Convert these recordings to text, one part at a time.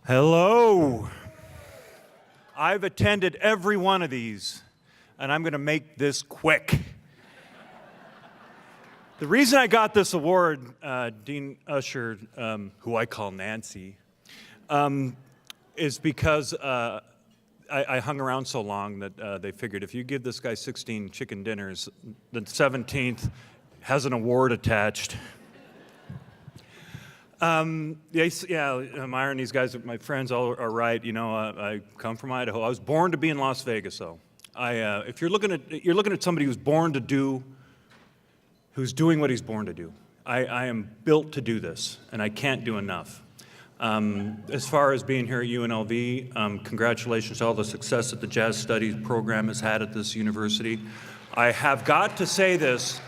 Hello. I've attended every one of these, and I'm going to make this quick. The reason I got this award, Dean Usher, who I call Nancy, is because I hung around so long that they figured if you give this guy 16 chicken dinners, the 17th has an award attached. Myron, these guys, my friends, all are right. You know, I come from Idaho. I was born to be in Las Vegas, though. If you're looking at somebody who's doing what he's born to do. I am built to do this, and I can't do enough. As far as being here at UNLV, congratulations to all the success that the Jazz Studies program has had at this university. I have got to say this,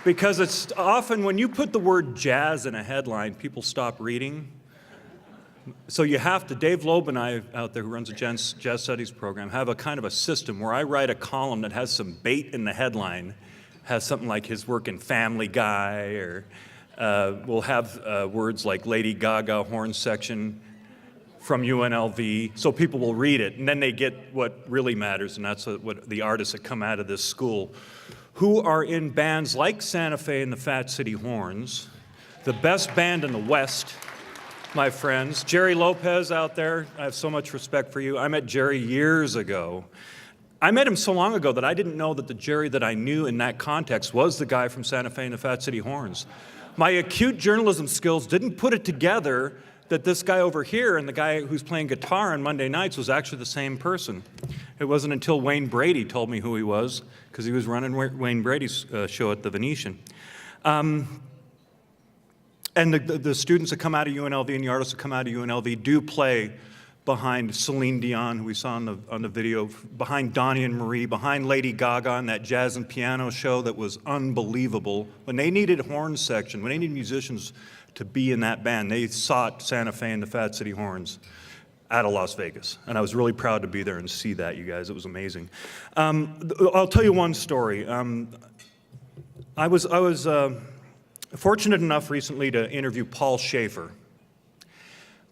because it's often when you put the word jazz in a headline, people stop reading. So you have to, Dave Loeb and I out there who runs the Jazz Studies program have a kind of a system where I write a column that has some bait in the headline, has something like his work in Family Guy, or we'll have words like Lady Gaga horn section from UNLV, so people will read it, and then they get what really matters, and that's what the artists that come out of this school, who are in bands like Santa Fe and the Fat City Horns, the best band in the West, my friends. Jerry Lopez out there, I have so much respect for you. I met Jerry years ago. I met him so long ago that I didn't know that the Jerry that I knew in that context was the guy from Santa Fe and the Fat City Horns. My acute journalism skills didn't put it together that this guy over here and the guy who's playing guitar on Monday nights was actually the same person. It wasn't until Wayne Brady told me who he was, because he was running Wayne Brady's show at the Venetian. And the students that come out of UNLV and the artists that come out of UNLV do play behind Celine Dion, who we saw on the video, behind Donnie and Marie, behind Lady Gaga on that jazz and piano show that was unbelievable. When they needed horn section, when they needed musicians to be in that band, they sought Santa Fe and the Fat City Horns out of Las Vegas. And I was really proud to be there and see that, you guys. It was amazing. I'll tell you one story. I was fortunate enough recently to interview Paul Shaffer.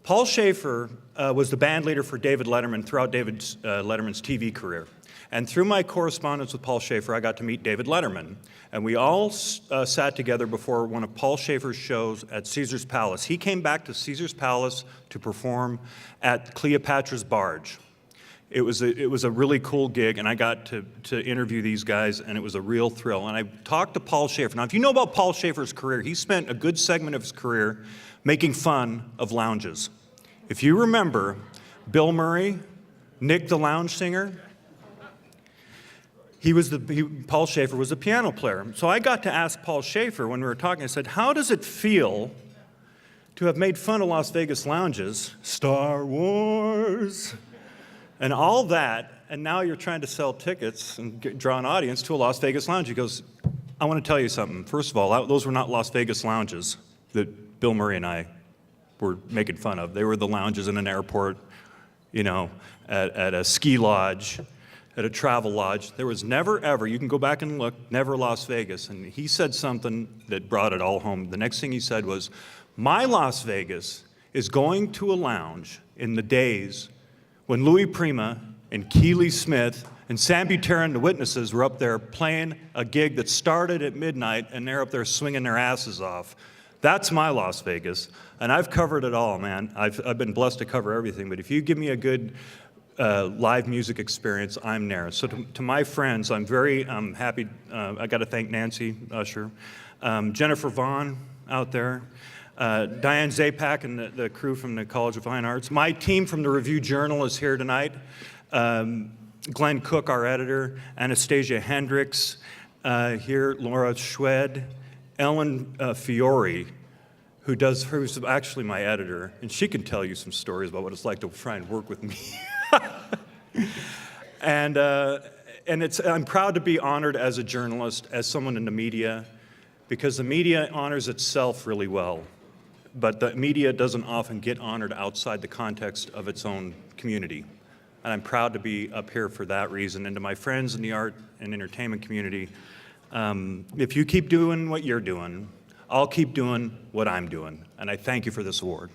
Paul Shaffer was the band leader for David Letterman throughout David Letterman's TV career. And through my correspondence with Paul Shaffer, I got to meet David Letterman. And we all sat together before one of Paul Shaffer's shows at Caesar's Palace. He came back to Caesar's Palace to perform at Cleopatra's Barge. It was a really cool gig, and I got to interview these guys, and it was a real thrill. And I talked to Paul Shaffer. Now, if you know about Paul Shaffer's career, he spent a good segment of his career making fun of lounges. If you remember, Bill Murray, Nick the Lounge Singer, Paul Shaffer was a piano player. So I got to ask Paul Shaffer when we were talking, I said, how does it feel to have made fun of Las Vegas lounges, Star Wars, and all that, and now you're trying to sell tickets and draw an audience to a Las Vegas lounge? He goes, I want to tell you something. First of all, those were not Las Vegas lounges that Bill Murray and I were making fun of. They were the lounges in an airport, you know, at a ski lodge, at a travel lodge. There was never, ever, you can go back and look, never Las Vegas. And he said something that brought it all home. The next thing he said was, my Las Vegas is going to a lounge in the days when Louis Prima and Keely Smith and Sam Butera and the Witnesses were up there playing a gig that started at midnight, and they're up there swinging their asses off. That's my Las Vegas, and I've covered it all, man. I've been blessed to cover everything, but if you give me a good live music experience, I'm there. So to my friends, I'm very happy. I got to thank Nancy Usher, Jennifer Vaughn out there, Diane Zapak and the crew from the College of Fine Arts. My team from the Review-Journal is here tonight. Glenn Cook, our editor, Anastasia Hendricks here, Laura Schwed, Ellen Fiore, who's actually my editor, and she can tell you some stories about what it's like to try and work with me. And I'm proud to be honored as a journalist, as someone in the media, because the media honors itself really well, but the media doesn't often get honored outside the context of its own community. And I'm proud to be up here for that reason. And to my friends in the art and entertainment community, if you keep doing what you're doing, I'll keep doing what I'm doing. And I thank you for this award.